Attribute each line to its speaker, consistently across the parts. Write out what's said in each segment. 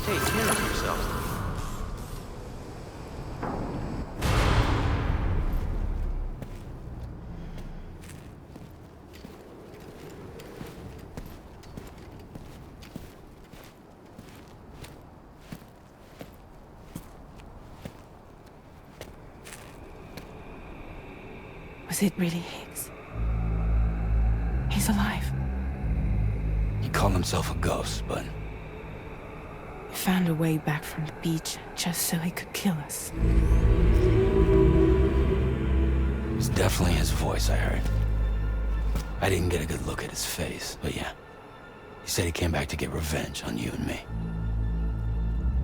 Speaker 1: Take care of yourselves.
Speaker 2: Was it really Higgs? He's alive.
Speaker 3: He called himself a ghost, but
Speaker 2: He found a way back from the beach just so he could kill us.
Speaker 3: it was definitely his voice I heard. I didn't get a good look at his face, but yeah. He said he came back to get revenge on you and me.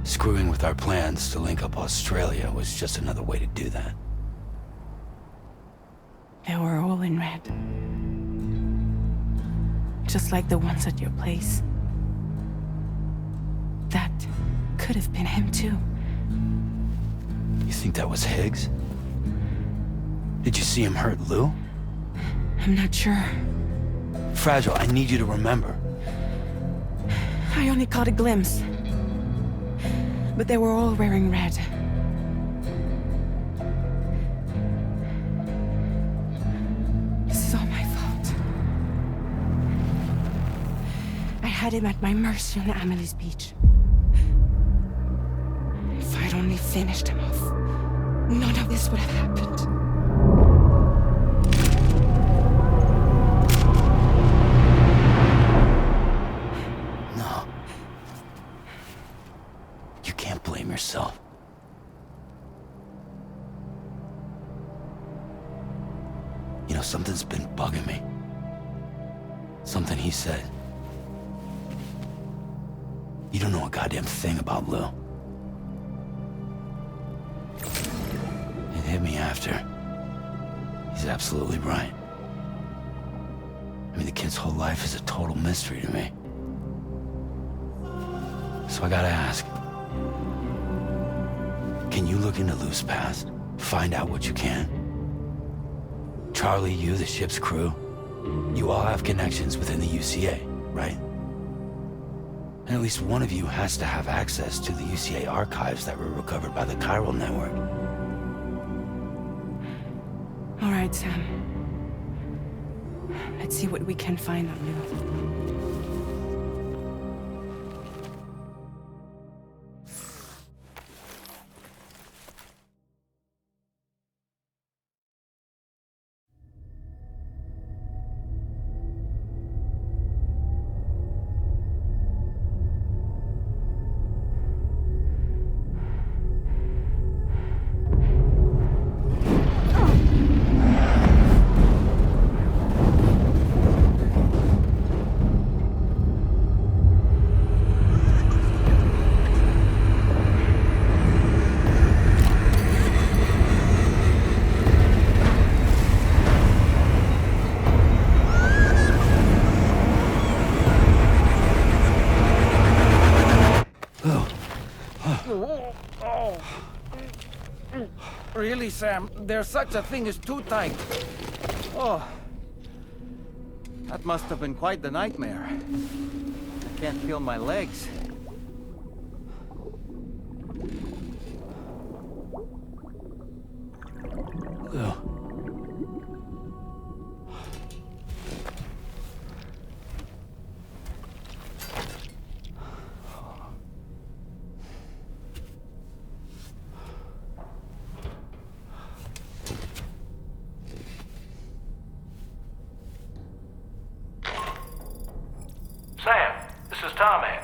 Speaker 3: Screwing with our plans to link up Australia was just another way to do that.
Speaker 2: They were all in red. Just like the ones at your place. That could have been him too.
Speaker 3: You think that was Higgs? Did you see him hurt Lou?
Speaker 2: I'm not sure.
Speaker 3: Fragile, I need you to remember.
Speaker 2: I only caught a glimpse. But they were all wearing red. This is all my fault. I had him at my mercy on Amelie's beach. If I'd only finished him off, none of this would have happened.
Speaker 3: No. You can't blame yourself. You know, something's been bugging me. Something he said. You don't know a goddamn thing about Lou. It hit me after. He's absolutely right. I mean, the kid's whole life is a total mystery to me. So I gotta ask. Can you look into Lou's past? Find out what you can? Charlie, you, the ship's crew, you all have connections within the UCA, right? And at least one of you has to have access to the UCA archives that were recovered by the Chiral network.
Speaker 2: All right, Sam. Let's see what we can find on Lou.
Speaker 4: Really, Sam, there's such a thing as too tight. Oh, that must have been quite the nightmare. I can't feel my legs.
Speaker 3: Lou.
Speaker 5: Sam, this is Tarman.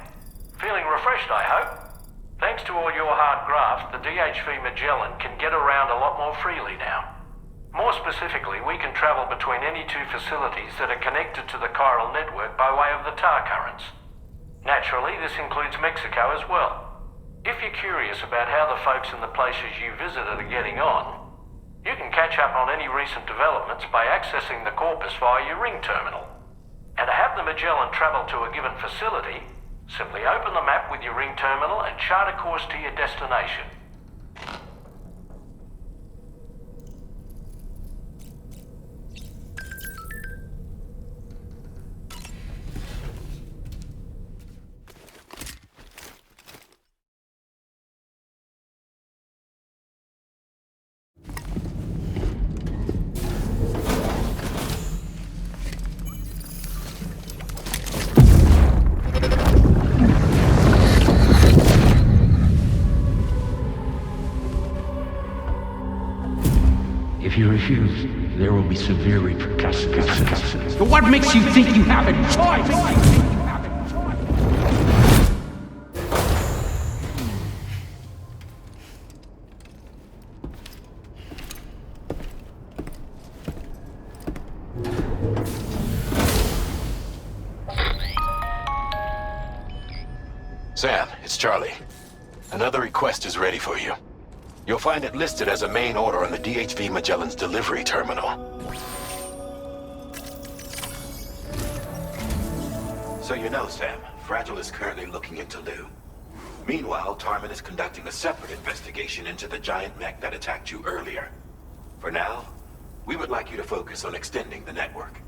Speaker 5: Feeling refreshed, I hope? Thanks to all your hard graft, the DHV Magellan can get around a lot more freely now. More specifically, we can travel between any two facilities that are connected to the chiral network by way of the tar currents. Naturally, this includes Mexico as well. If you're curious about how the folks in the places you visited are getting on, you can catch up on any recent developments by accessing the Corpus via your ring terminal. And to have the Magellan travel to a given facility, simply open the map with your ring terminal and chart a course to your destination.
Speaker 1: If you refuse, there will be severe repercussions. But what makes you think you have a choice?
Speaker 6: Sam, it's Charlie. Another request is ready for you. You'll find it listed as a main order on the DHV Magellan's delivery terminal. So you know, Sam, Fragile is currently looking into Lou. Meanwhile, Tarman is conducting a separate investigation into the giant mech that attacked you earlier. For now, we would like you to focus on extending the network.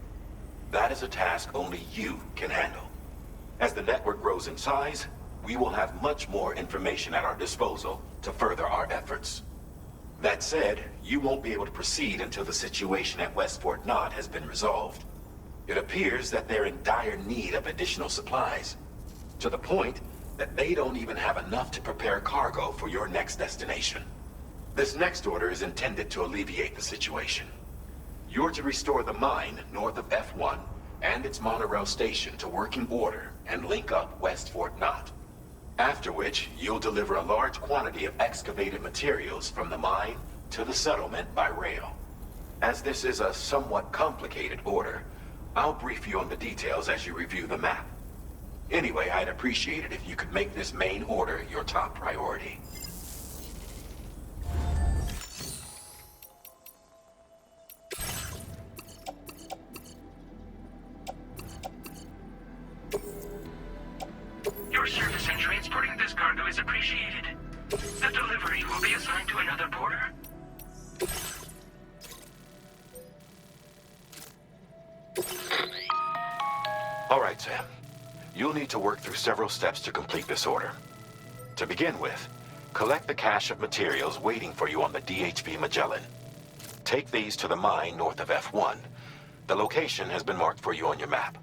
Speaker 6: That is a task only you can handle. As the network grows in size, we will have much more information at our disposal to further our efforts. That said, you won't be able to proceed until the situation at West Fort Knott has been resolved. It appears that they're in dire need of additional supplies, to the point that they don't even have enough to prepare cargo for your next destination. This next order is intended to alleviate the situation. You're to restore the mine north of F1 and its monorail station to working order and link up West Fort Knott. After which, you'll deliver a large quantity of excavated materials from the mine to the settlement by rail. As this is a somewhat complicated order, I'll brief you on the details as you review the map. Anyway, I'd appreciate it if you could make this main order your top priority.
Speaker 7: Your service in transporting this cargo is appreciated. The delivery will be assigned to another porter.
Speaker 6: All right, Sam. You'll need to work through several steps to complete this order. To begin with, collect the cache of materials waiting for you on the DHV Magellan. Take these to the mine north of F1. The location has been marked for you on your map.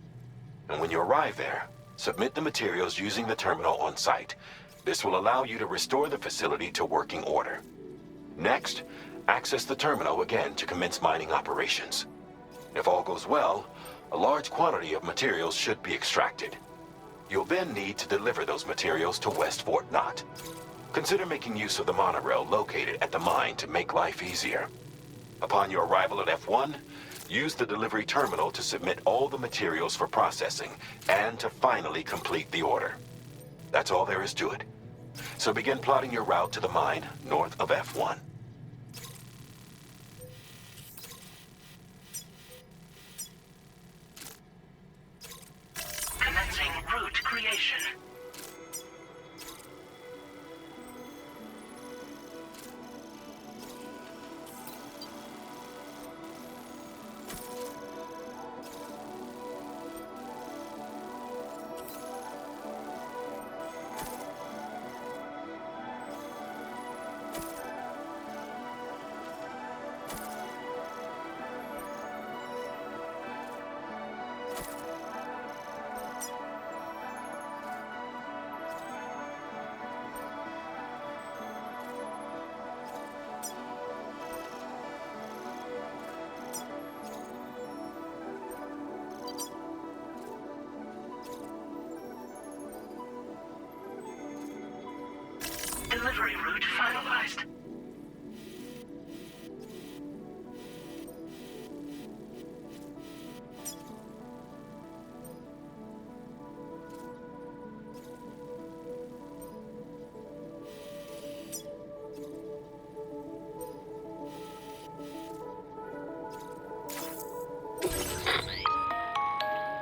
Speaker 6: And when you arrive there, submit the materials using the terminal on site. This will allow you to restore the facility to working order. Next, access the terminal again to commence mining operations. If all goes well, a large quantity of materials should be extracted. You'll then need to deliver those materials to West Fort Knott. Consider making use of the monorail located at the mine to make life easier. Upon your arrival at F1, use the delivery terminal to submit all the materials for processing and to finally complete the order. That's all there is to it. So begin plotting your route to the mine north of F1.
Speaker 7: Commencing route creation. Delivery route finalized.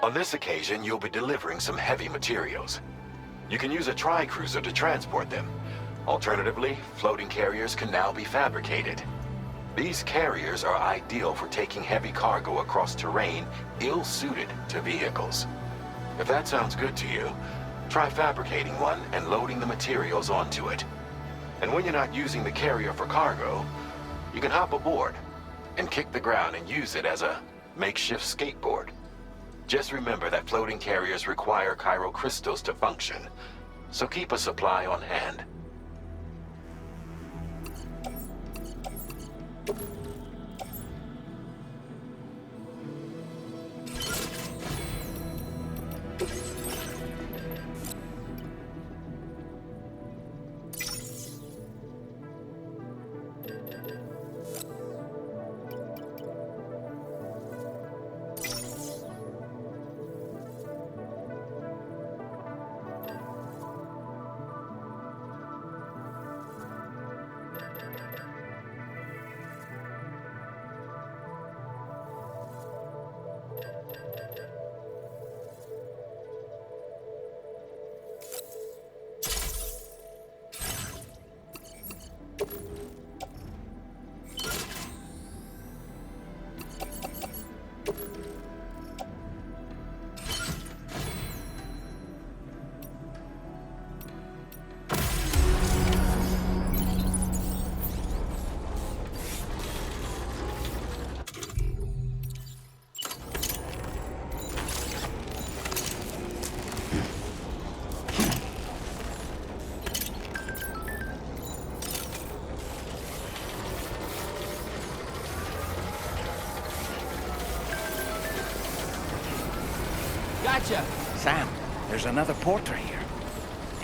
Speaker 6: On this occasion, you'll be delivering some heavy materials. You can use a tri-cruiser to transport them. Alternatively, floating carriers can now be fabricated. These carriers are ideal for taking heavy cargo across terrain ill-suited to vehicles. If that sounds good to you, try fabricating one and loading the materials onto it. And when you're not using the carrier for cargo, you can hop aboard and kick the ground and use it as a makeshift skateboard. Just remember that floating carriers require chiral crystals to function, so keep a supply on hand.
Speaker 4: Gotcha! Sam, there's another porter here.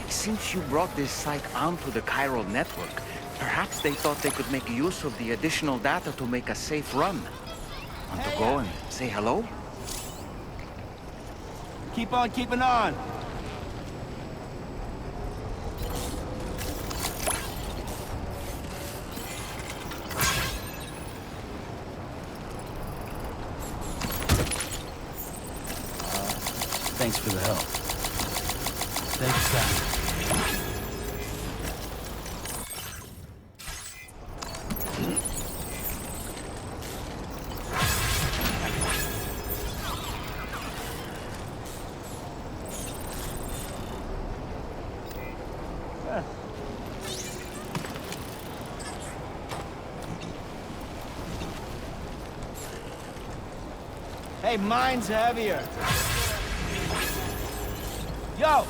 Speaker 4: Since you brought this site onto the chiral network, perhaps they thought they could make use of the additional data to make a safe run. Want to go and say hello?
Speaker 8: Keep on keeping on.
Speaker 3: Thanks for the help. Thanks, Sam.
Speaker 8: Hey, mine's heavier. Yo!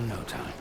Speaker 3: in no time.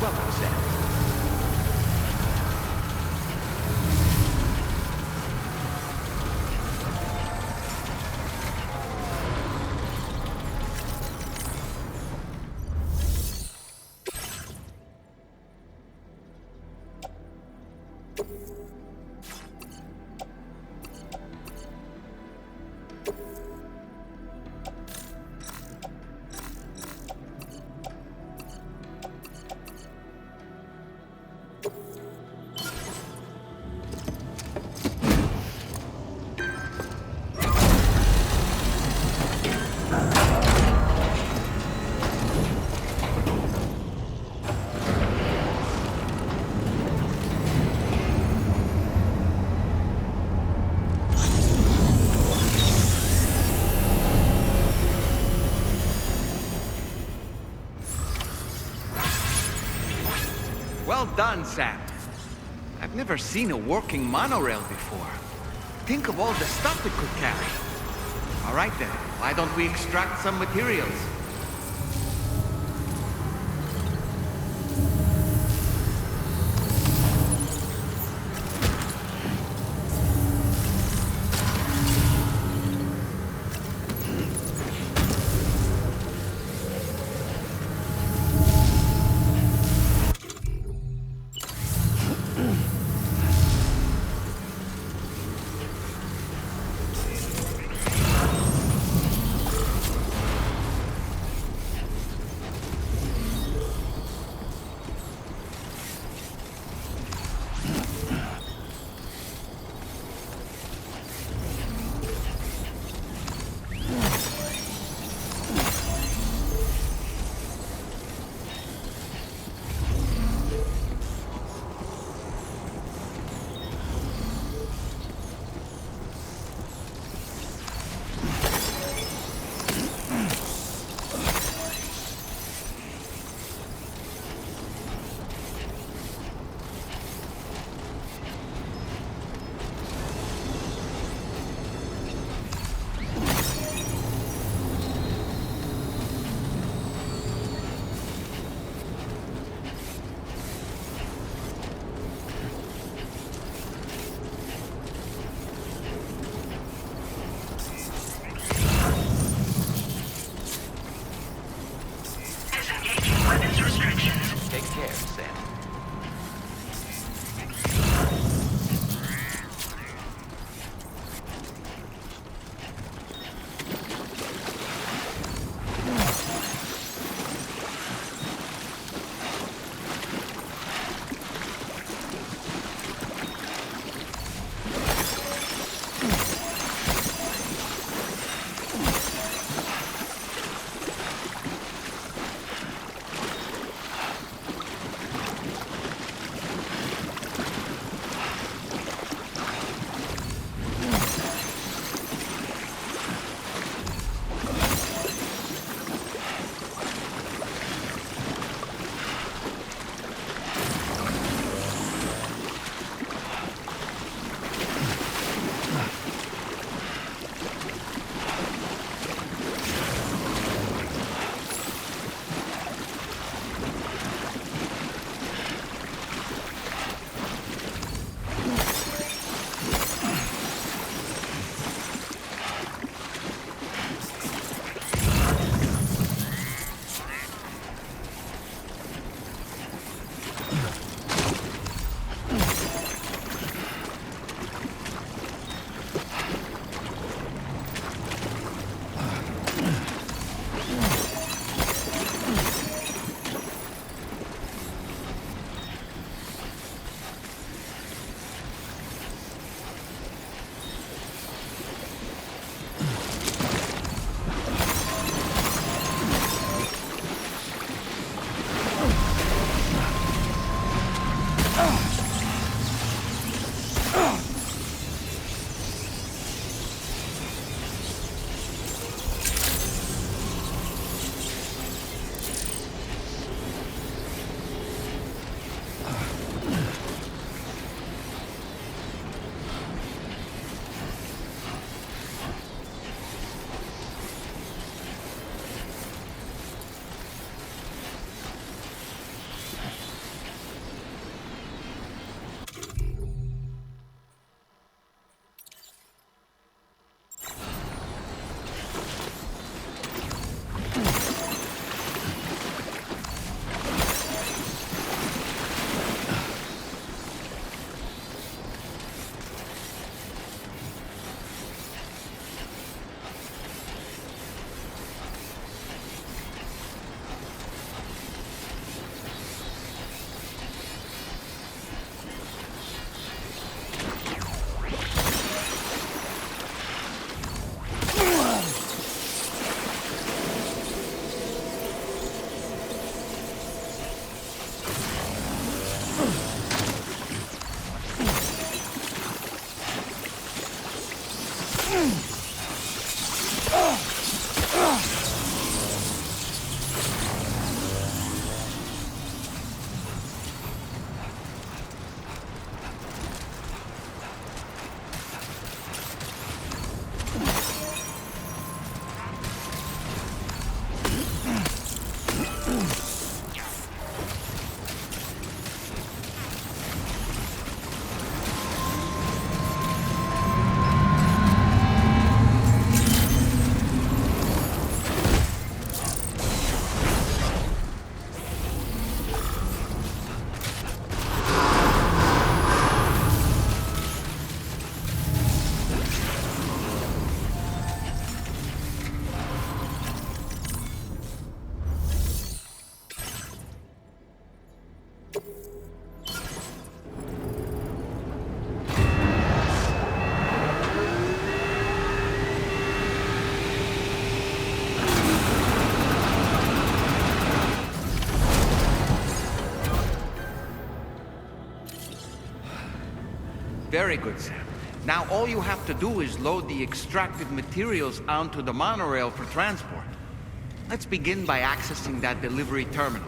Speaker 4: Welcome, Sam. Well done, Sam. I've never seen a working monorail before. Think of all the stuff it could carry. All right then, why don't we extract some materials? Take care, Sam. Very good, Sam. Now all you have to do is load the extracted materials onto the monorail for transport. Let's begin by accessing that delivery terminal.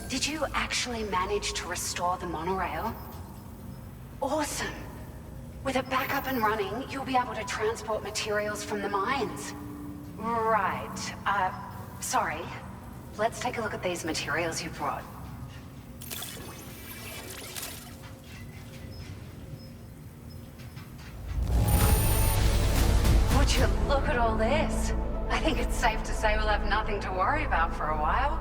Speaker 9: Did you actually manage to restore the monorail? Awesome! With it back up and running, you'll be able to transport materials from the mines. Right. Sorry. Let's take a look at these materials you brought. Would you look at all this? I think it's safe to say we'll have nothing to worry about for a while.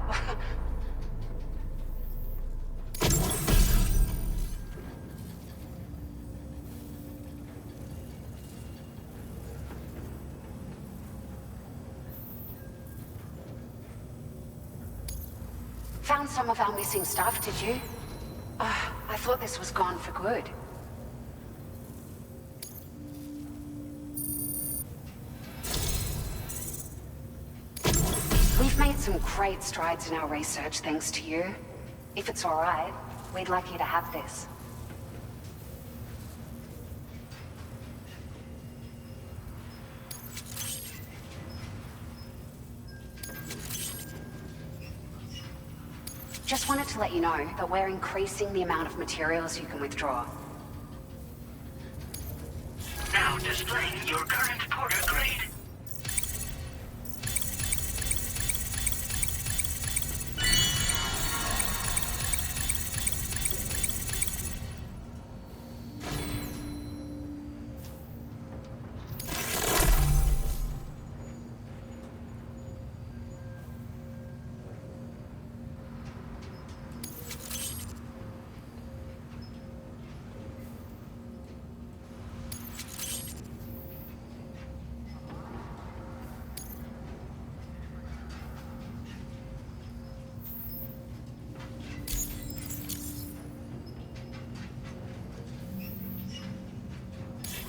Speaker 9: Found found some of our missing stuff, did you? I thought this was gone for good. We've made some great strides in our research thanks to you. If it's all right, we'd like you to have this. Just wanted to let you know that we're increasing the amount of materials you can withdraw.
Speaker 7: Now displaying your current porter grade.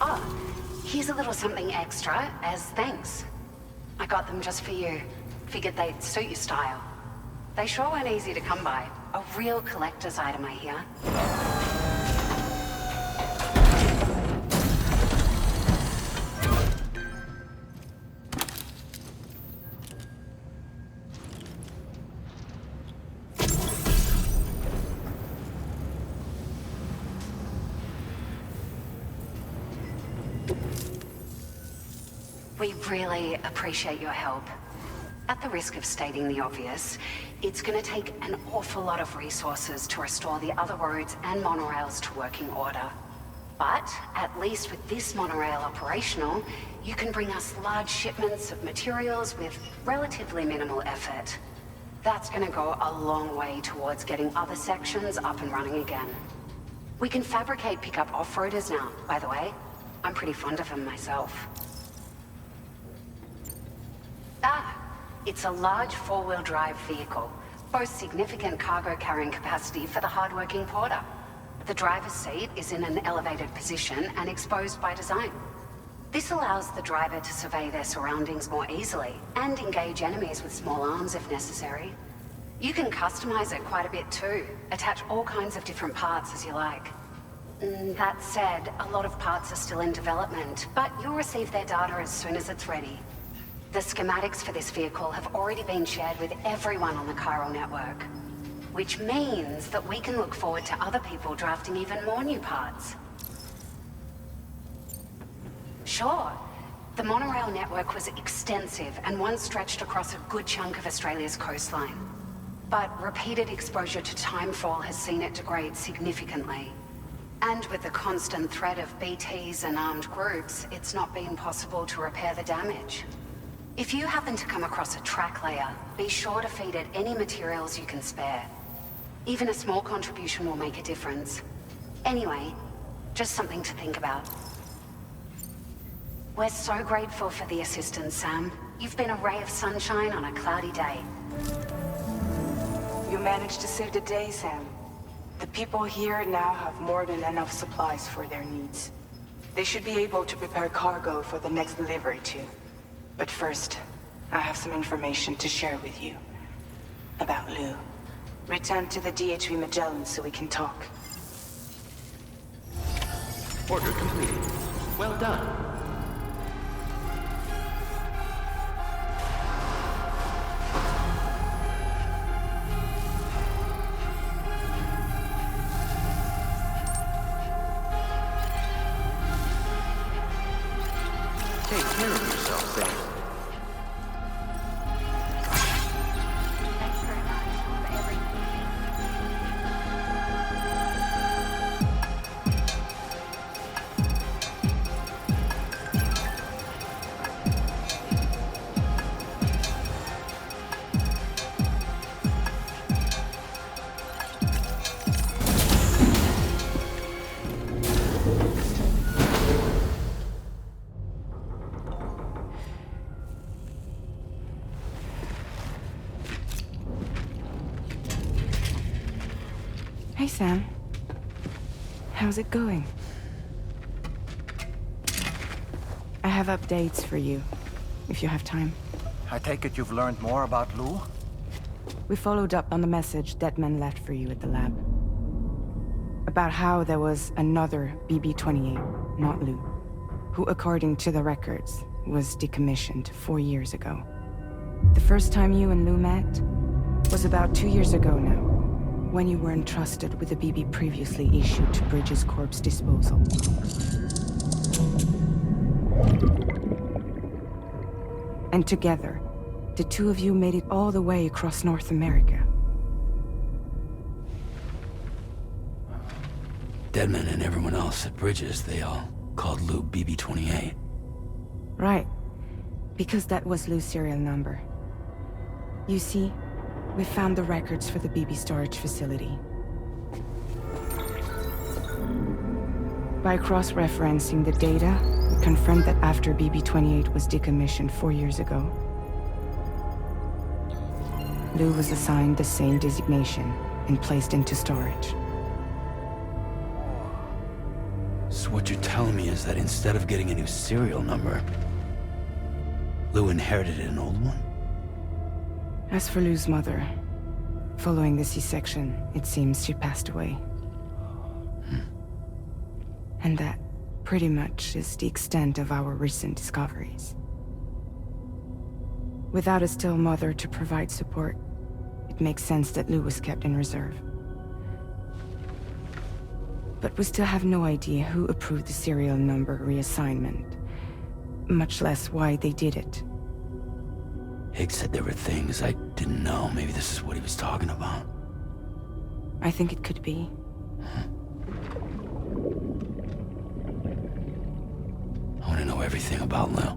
Speaker 9: Oh, here's a little something extra as thanks. I got them just for you. Figured they'd suit your style. They sure weren't easy to come by. A real collector's item, I hear. We really appreciate your help. At the risk of stating the obvious, it's going to take an awful lot of resources to restore the other roads and monorails to working order. But at least with this monorail operational, you can bring us large shipments of materials with relatively minimal effort. That's going to go a long way towards getting other sections up and running again. We can fabricate pickup off-roaders now, by the way. I'm pretty fond of them myself. It's a large four-wheel drive vehicle, boasts significant cargo carrying capacity for the hard-working porter. The driver's seat is in an elevated position and exposed by design. This allows the driver to survey their surroundings more easily and engage enemies with small arms if necessary. You can customize it quite a bit too, attach all kinds of different parts as you like. That said, a lot of parts are still in development, but you'll receive their data as soon as it's ready. The schematics for this vehicle have already been shared with everyone on the chiral network, which means that we can look forward to other people drafting even more new parts. Sure, the monorail network was extensive and once stretched across a good chunk of Australia's coastline. But repeated exposure to timefall has seen it degrade significantly. And with the constant threat of BTs and armed groups, it's not been possible to repair the damage. If you happen to come across a track layer, be sure to feed it any materials you can spare. Even a small contribution will make a difference. Anyway, just something to think about. We're so grateful for the assistance, Sam. You've been a ray of sunshine on a cloudy day.
Speaker 2: You managed to save the day, Sam. The people here now have more than enough supplies for their needs. They should be able to prepare cargo for the next delivery too. But first, I have some information to share with you. About Lou. Return to the DS2 Magellan so we can talk.
Speaker 1: Order completed. Well done. Take care of yourself, Sam.
Speaker 2: Hey, Sam. How's it going? I have updates for you, if you have time.
Speaker 4: I take it you've learned more about Lou?
Speaker 2: We followed up on the message Deadman left for you at the lab. About how there was another BB-28, not Lou, who, according to the records, was decommissioned 4 years ago. The first time you and Lou met was about 2 years ago now, when you were entrusted with a BB previously issued to Bridges Corp's disposal. And together, the two of you made it all the way across North America.
Speaker 3: Deadman and everyone else at Bridges, they all called Lou BB-28.
Speaker 2: Right. Because that was Lou's serial number. You see, we found the records for the BB storage facility. By cross-referencing the data, we confirmed that after BB-28 was decommissioned 4 years ago, Lou was assigned the same designation and placed into storage.
Speaker 3: So what you're telling me is that instead of getting a new serial number, Lou inherited an old one?
Speaker 2: As for Lou's mother, following the C-section, it seems she passed away. And that, pretty much, is the extent of our recent discoveries. Without a still mother to provide support, it makes sense that Lou was kept in reserve. But we still have no idea who approved the serial number reassignment, much less why they did it.
Speaker 3: Higgs said there were things I didn't know. Maybe this is what he was talking about.
Speaker 2: I think it could be.
Speaker 3: I want to know everything about Lou.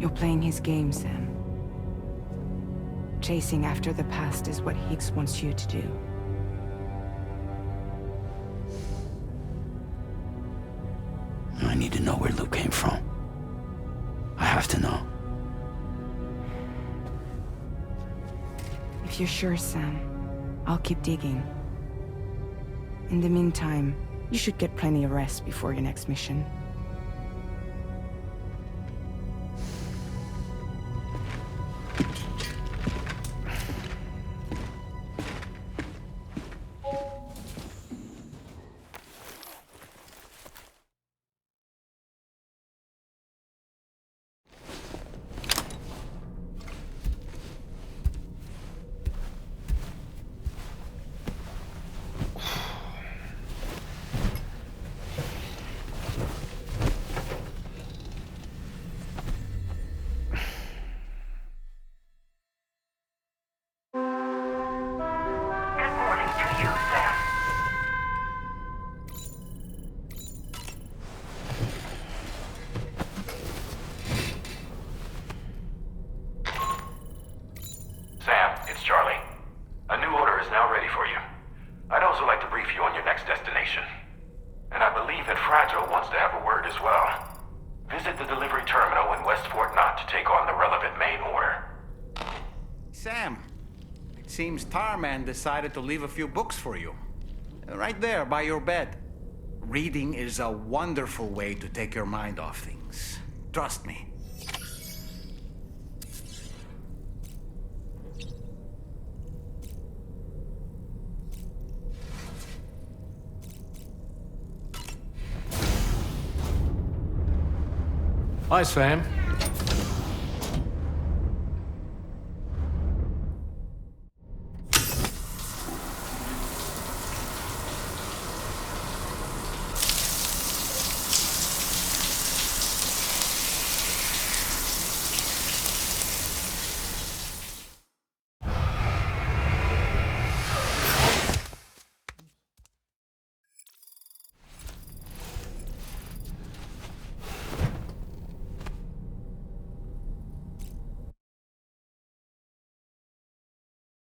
Speaker 2: You're playing his game, Sam. Chasing after the past is what Higgs wants you to do.
Speaker 3: I need to know where Lou came from. I have to know.
Speaker 2: If you're sure, Sam, I'll keep digging. In the meantime, you should get plenty of rest before your next mission.
Speaker 7: Good morning to you, Sam.
Speaker 6: Sam, it's Charlie. A new order is now ready for you. I'd also like to brief you on your next destination. And I believe that Fragile wants to have a word as well. Visit the delivery terminal in West Fort Knott to take on the relevant main order.
Speaker 4: Sam, it seems Tarman decided to leave a few books for you. Right there, by your bed. Reading is a wonderful way to take your mind off things. Trust me.
Speaker 5: Hi, Sam.